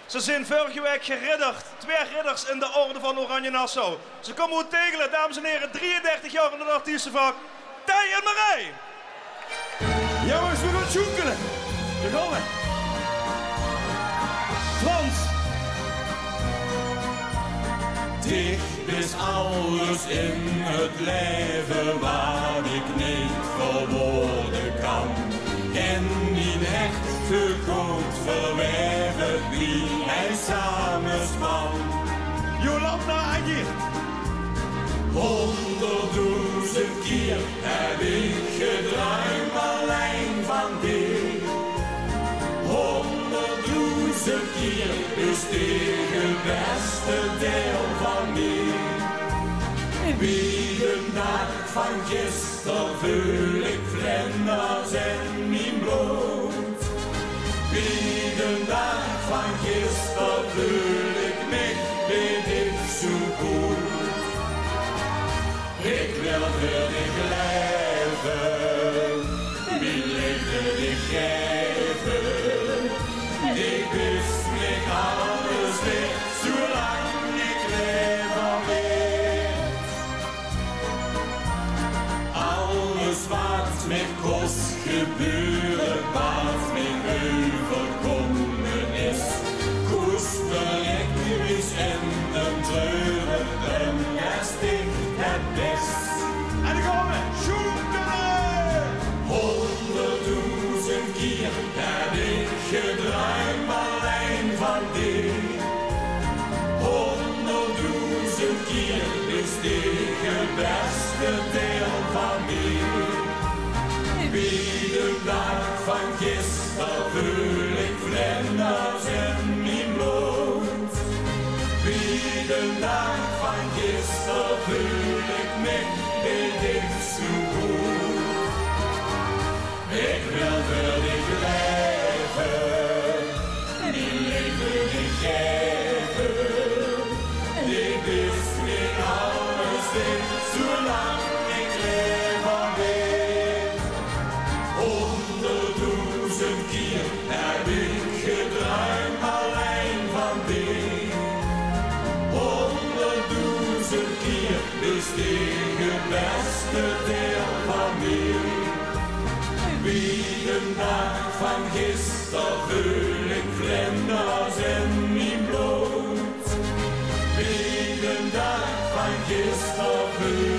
Ze zijn vorige week geridderd. 2 ridders in de orde van Oranje Nassau. Ze komen uit Tegelen, dames en heren, 33 jaar in het artiestenvak. Tij en Marij. Jongens, we gaan zoekelen. We gaan. Frans. Dit is alles in het leven wat ik niet verwoorden kan. En in echte goed verweven wie hij samenspan. Jolanda Agir. 100.000 keer heb ik gedruimd alleen van dit. 100.000 keer is dit het beste deel van mij. Wie de nacht van gisteren voel ik vlinders in mijn bloed. Wie de nacht van gisteren voel ik mij weet ik zo goed. Ik wil voor dich leven, mijn liefde dich geven. Ik wist niet alles weer, zolang ik leven weet. Alles wat mij kost gebeuren, wat mij overkomen is, koester ik wis in de treuren, dan is ik het best. En dan gaan we zoekelen. 100.000 keer heb ik gedruimd alleen van dit. 100.000 keer is dit het beste deel van mij. Wie de dag van gisteren voel ik vlinders in mijn bloed. Wie de dag van gisteren voel ik mij weet ik zo goed. Ik wil voor dich leven, mijn leven dich geven. Ik wist niet alles weet, zolang ik leven weet. 100.000 keer heb ik gedruimd alleen van dit. 100.000 keer is dit het beste deel van mij. Wie de dag van gisteren voel ik vlinders in mijn bloed. Wie de dag van gisteren voel